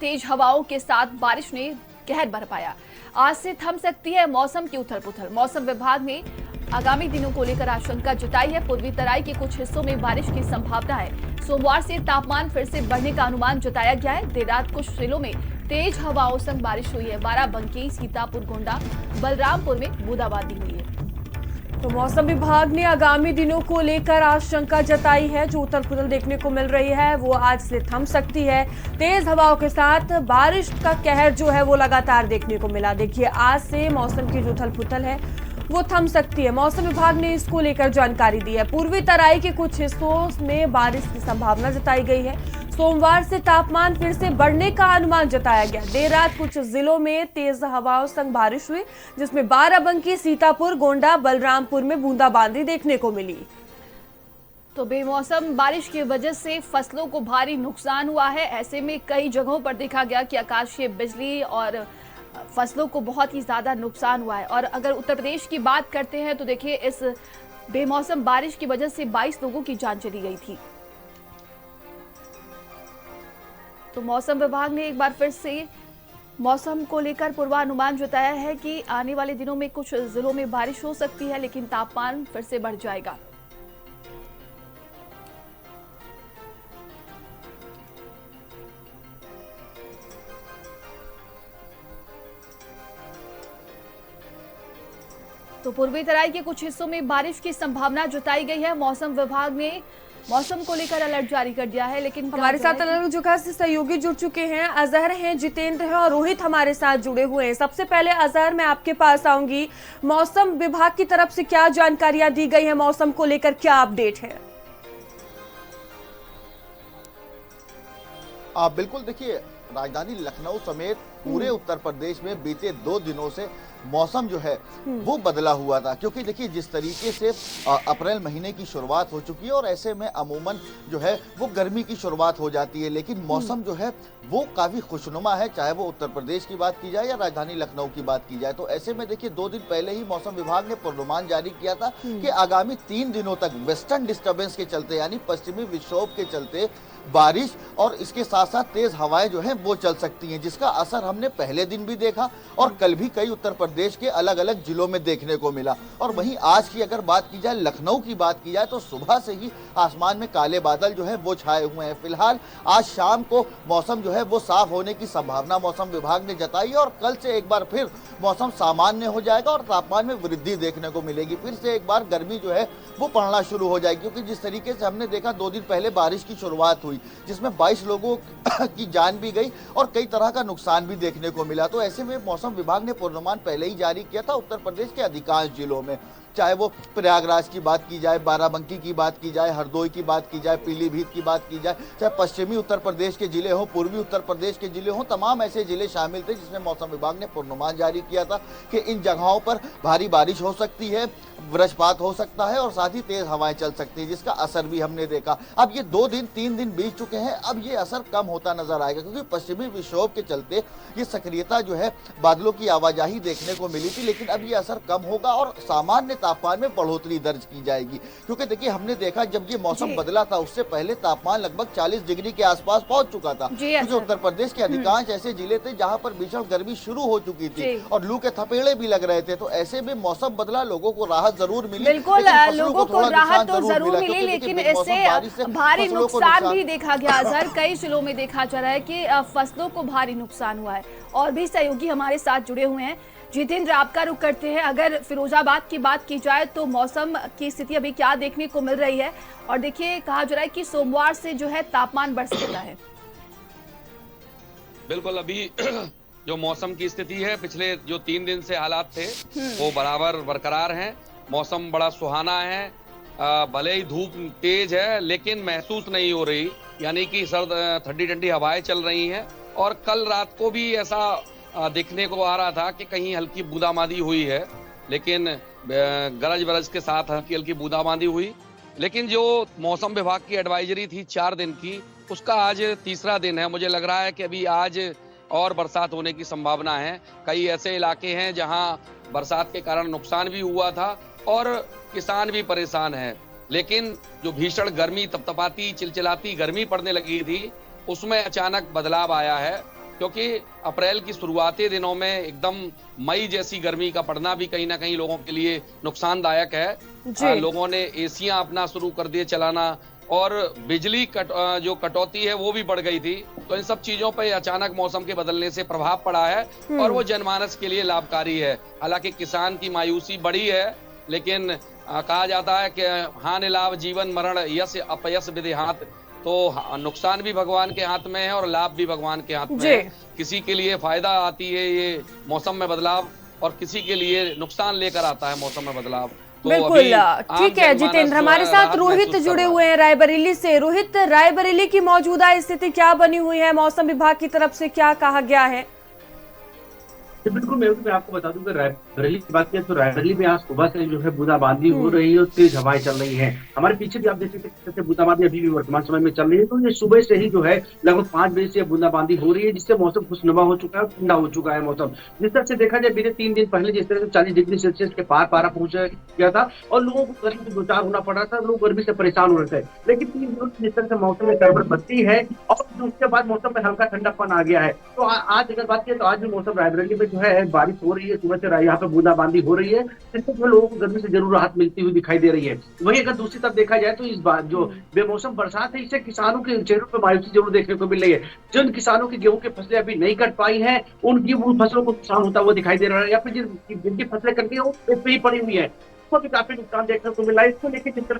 तेज हवाओं के साथ बारिश ने कहर बरपाया। आज से थम सकती है मौसम की उथल पुथल। मौसम विभाग ने आगामी दिनों को लेकर आशंका जताई है। पूर्वी तराई के कुछ हिस्सों में बारिश की संभावना है। सोमवार से तापमान फिर से बढ़ने का अनुमान जताया गया है। देर रात कुछ जिलों में तेज हवाओं संग बारिश हुई है। बाराबंकी, सीतापुर, गोंडा, बलरामपुर में बूंदाबांदी हुई है। तो मौसम विभाग ने आगामी दिनों को लेकर आशंका जताई है। जो उथल पुथल देखने को मिल रही है वो आज से थम सकती है। तेज हवाओं के साथ बारिश का कहर जो है वो लगातार देखने को मिला। देखिए, आज से मौसम की जो उथल पुथल है वो थम सकती है। मौसम विभाग ने इसको लेकर जानकारी दी है। पूर्वी तराई के कुछ हिस्सों में बारिश की संभावना जताई गई है। सोमवार से तापमान फिर से बढ़ने का अनुमान जताया गया। देर रात कुछ जिलों में तेज हवाओं संग बारिश हुई, जिसमें बाराबंकी, सीतापुर, गोंडा, बलरामपुर में बूंदाबांदी देखने को मिली। तो बेमौसम बारिश की वजह से फसलों को भारी नुकसान हुआ है। ऐसे में कई जगहों पर देखा गया कि आकाशीय बिजली और फसलों को बहुत ही ज्यादा नुकसान हुआ है। और अगर उत्तर प्रदेश की बात करते हैं तो देखिए, इस बेमौसम बारिश की वजह से 22 लोगों की जान चली गई थी। तो मौसम विभाग ने एक बार फिर से मौसम को लेकर पूर्वानुमान जताया है कि आने वाले दिनों में कुछ जिलों में बारिश हो सकती है, लेकिन तापमान फिर से बढ़ जाएगा। तो पूर्वी तराई के कुछ हिस्सों में बारिश की संभावना जताई गई है। मौसम विभाग ने मौसम को लेकर अलर्ट जारी कर दिया है। लेकिन हमारे साथ अलग जगह से सहयोगी जुड़ चुके हैं। अजहर हैं, जितेंद्र हैं और रोहित हमारे साथ जुड़े हुए हैं। सबसे पहले अजहर, मैं आपके पास आऊंगी। मौसम विभाग की तरफ से क्या जानकारियां दी गई है, मौसम को लेकर क्या अपडेट है? बिल्कुल, देखिए, राजधानी लखनऊ समेत पूरे उत्तर प्रदेश में बीते 2 दिनों से मौसम जो है वो बदला हुआ था। क्योंकि देखिए, जिस तरीके से अप्रैल महीने की शुरुआत हो चुकी है और ऐसे में अमूमन जो है वो गर्मी की शुरुआत हो जाती है, लेकिन मौसम जो है वो काफी खुशनुमा है, चाहे वो उत्तर प्रदेश की बात की जाए या राजधानी लखनऊ की बात की जाए। तो ऐसे में देखिए, 2 दिन पहले ही मौसम विभाग ने पूर्वानुमान जारी किया था कि आगामी 3 दिनों तक वेस्टर्न डिस्टर्बेंस के चलते, यानी पश्चिमी विक्षोभ के चलते बारिश और इसके साथ साथ तेज हवाएं जो हैं वो चल सकती हैं, जिसका असर हमने पहले दिन भी देखा और कल भी कई उत्तर प्रदेश के अलग अलग जिलों में देखने को मिला। और वहीं आज की अगर बात की जाए, लखनऊ की बात की जाए, तो सुबह से ही आसमान में काले बादल जो है वो छाए हुए हैं। फिलहाल आज शाम को मौसम जो है वो साफ होने की संभावना मौसम विभाग ने जताई और कल से एक बार फिर मौसम सामान्य हो जाएगा और तापमान में वृद्धि देखने को मिलेगी। फिर से एक बार गर्मी जो है वो पड़ना शुरू हो जाएगी, क्योंकि जिस तरीके से हमने देखा 2 दिन पहले बारिश की शुरुआत हुई, जिसमें 22 लोगों की जान भी गई और कई तरह का नुकसान भी देखने को मिला। तो ऐसे में मौसम विभाग ने पूर्वानुमान पहले ही जारी किया था उत्तर प्रदेश के अधिकांश जिलों में, चाहे वो प्रयागराज की बात की जाए, बाराबंकी की बात की जाए, हरदोई की बात की जाए, पीलीभीत की बात की जाए, चाहे पश्चिमी उत्तर प्रदेश के जिले हों, पूर्वी उत्तर प्रदेश के जिले हों, तमाम ऐसे जिले शामिल थे जिसमें मौसम विभाग ने पूर्वानुमान जारी किया था कि इन जगहों पर भारी बारिश हो सकती है, वज्रपात हो सकता है और साथ ही तेज हवाएं चल सकती है, जिसका असर भी हमने देखा। अब ये 2 दिन 3 दिन बीत चुके हैं, अब ये असर कम होता नजर आएगा, क्योंकि पश्चिमी विक्षोभ के चलते ये सक्रियता जो है बादलों की आवाजाही देखने को मिली थी, लेकिन अब ये असर कम होगा और सामान्य तापमान में बढ़ोतरी दर्ज की जाएगी। क्योंकि देखिए, हमने देखा जब ये मौसम बदला था उससे पहले तापमान लगभग 40 डिग्री के आसपास पहुंच चुका था, क्योंकि उत्तर प्रदेश के अधिकांश ऐसे जिले थे जहां पर भीषण गर्मी शुरू हो चुकी थी और लू के थपेड़े भी लग रहे थे। तो ऐसे में मौसम बदला, लोगों को राहत जरूर मिली। बिल्कुल, लोगों को राहत तो जरूर मिली, लेकिन इससे भारी नुकसान भी देखा गया। अजहर, कई जिलों में देखा जा रहा है कि फसलों को भारी नुकसान हुआ है। और भी सहयोगी हमारे साथ जुड़े हुए हैं। जितेंद्र, आपका रुख करते हैं। अगर फिरोजाबाद की बात की जाए तो मौसम की स्थिति अभी क्या देखने को मिल रही है? और देखिए, कहा जा रहा है कि सोमवार से जो है तापमान बढ़ सकता है। बिल्कुल, अभी जो मौसम की स्थिति है, पिछले जो 3 दिन से हालात थे वो बराबर बरकरार हैं। मौसम बड़ा सुहाना है। भले ही धूप तेज है लेकिन महसूस नहीं हो रही, यानी कि सर्द ठंडी ठंडी हवाएं चल रही हैं। और कल रात को भी ऐसा देखने को आ रहा था कि कहीं हल्की बूंदाबांदी हुई है, लेकिन गरज बरज के साथ हल्की हल्की बूंदाबांदी हुई। लेकिन जो मौसम विभाग की एडवाइजरी थी 4 दिन की, उसका आज तीसरा दिन है। मुझे लग रहा है कि अभी आज और बरसात होने की संभावना है। कई ऐसे इलाके हैं जहां बरसात के कारण नुकसान भी हुआ था और किसान भी परेशान है। लेकिन जो भीषण गर्मी, तपतपाती चिलचिलाती गर्मी पड़ने लगी थी, उसमें अचानक बदलाव आया है क्योंकि अप्रैल की शुरुआती दिनों में एकदम मई जैसी गर्मी का पड़ना भी कहीं ना कहीं लोगों के लिए नुकसानदायक है। लोगों ने एसियां अपना शुरू कर दिए चलाना, और बिजली जो कटौती है वो भी बढ़ गई थी। तो इन सब चीजों पर अचानक मौसम के बदलने से प्रभाव पड़ा है और वो जनमानस के लिए लाभकारी है। हालांकि किसान की मायूसी बड़ी है, लेकिन कहा जाता है कि हानि लाभ जीवन मरण यश अपयश विधि हाथ, तो नुकसान भी भगवान के हाथ में है और लाभ भी भगवान के हाथ में है। किसी के लिए फायदा आती है ये मौसम में बदलाव, और किसी के लिए नुकसान लेकर आता है मौसम में बदलाव। तो बिल्कुल ठीक है जितेंद्र, हमारे साथ रोहित जुड़े हुए हैं रायबरेली से। रोहित, रायबरेली की मौजूदा स्थिति क्या बनी हुई है? मौसम विभाग की तरफ से क्या कहा गया है? बिल्कुल, मैं आपको बता दूं कि रायबरेली की बात करें तो रायबरेली में आज सुबह से जो है बूंदाबांदी हो रही है और तेज हवाएं चल रही हैं। हमारे पीछे भी आप देख सकते हैं बूंदाबांदी अभी भी वर्तमान समय में चल रही है। तो ये सुबह से ही जो है लगभग 5 बजे से बूंदाबांदी हो रही है, जिससे मौसम खुशनुमा हो चुका है, ठंडा हो चुका है मौसम। जिस तरह से देखा जाए बीते 3 दिन पहले जिस तरह से 40 डिग्री सेल्सियस के पार पारा पहुंच गया था और लोगों को गर्मी से दो चार होना पड़ रहा था, लोग गर्मी से परेशान हो रहे थे। लेकिन 3 दिनों से जिस तरह से मौसम में गड़बड़ बनती है और उसके बाद मौसम में हल्का ठंडापन आ गया है। तो आज अगर बात करें तो आज भी मौसम रायबरेली में जो है बारिश हो रही है, सुबह से यहाँ पे बूंदाबांदी हो रही है, जिससे जो लोगों को गर्मी से जरूर राहत मिलती हुई दिखाई दे रही है। वहीं अगर दूसरी तरफ देखा जाए तो इस बार जो बेमौसम बरसात है, इससे किसानों के चेहरों पर मायूसी जरूर देखने को मिल रही है। जिन किसानों की गेहूं की फसलें अभी नहीं कट पाई हैं, उनकी उन फसलों को नुकसान होता हुआ दिखाई दे रहा है, या फिर जिनकी फसलें कट गई वो पेट पे ही पड़ी हुई है, उसको भी काफी नुकसान देखने को मिला है। इसको लेकर जिस तरह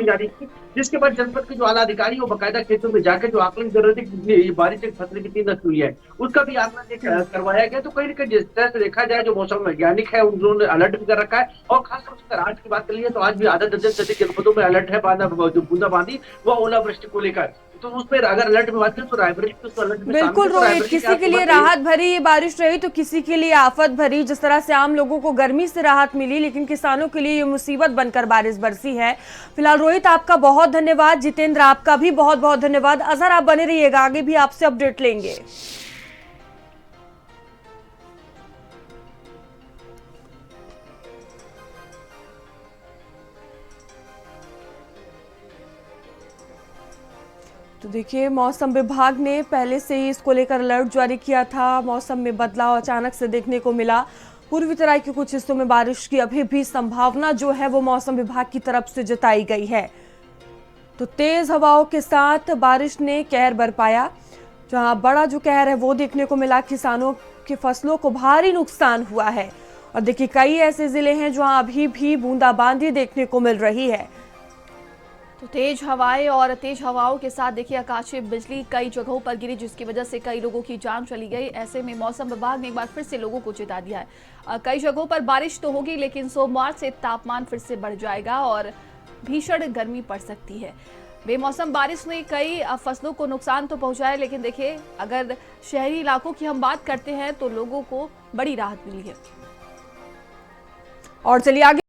से जिसके बाद जनपद के जो आला अधिकारी वो बाकायदा खेतों में जाकर जो आकलन कर रहे थे कि बारिश से फसलें कितनी नष्ट हुई है, उसका भी आकलन करवाया गया। तो कहीं ना कहीं जिस तरह से देखा जाए जो मौसम वैज्ञानिक है उन्होंने अलर्ट भी कर रखा है, और खासतौर से आज की बात कर ली है तो आज भी आधा दर्जन से अधिक जनपदों में अलर्ट है बूंदाबांदी व ओलावृष्टि को लेकर। तो उसमें अगर अलर्ट में बात करें तो रायबरेली तो अलर्ट में बिल्कुल रोहित, किसी के लिए राहत भरी ये बारिश रही तो किसी के लिए आफत भरी। जिस तरह से आम लोगों को गर्मी से राहत मिली, लेकिन किसानों के लिए ये मुसीबत बनकर बारिश बरसी है। फिलहाल रोहित आपका बहुत धन्यवाद, जितेंद्र आपका भी बहुत बहुत धन्यवाद। अजहर आप बने रहिएगा, आगे भी आपसे अपडेट लेंगे। तो देखिए मौसम विभाग ने पहले से ही इसको लेकर अलर्ट जारी किया था। मौसम में बदलाव अचानक से देखने को मिला। पूर्वी तराई के कुछ हिस्सों में बारिश की अभी भी संभावना जो है वो मौसम विभाग की तरफ से जताई गई है। तो तेज हवाओं के साथ बारिश ने कहर बरपाया। जहां बड़ा जो कहर है वो देखने को मिला, किसानों की फसलों को भारी नुकसान हुआ है। और देखिए कई ऐसे जिले हैं जहां अभी भी बूंदाबांदी देखने को मिल रही है। तो तेज हवाएं और तेज हवाओं के साथ देखिए आकाशीय बिजली कई जगहों पर गिरी, जिसकी वजह से कई लोगों की जान चली गई। ऐसे में मौसम विभाग ने एक बार फिर से लोगों को चेता दिया है। कई जगहों पर बारिश तो होगी, लेकिन सोमवार से तापमान फिर से बढ़ जाएगा और भीषण गर्मी पड़ सकती है। बेमौसम बारिश ने कई फसलों को नुकसान तो पहुंचाया, लेकिन देखिए अगर शहरी इलाकों की हम बात करते हैं तो लोगों को बड़ी राहत मिली है। और चलिए आगे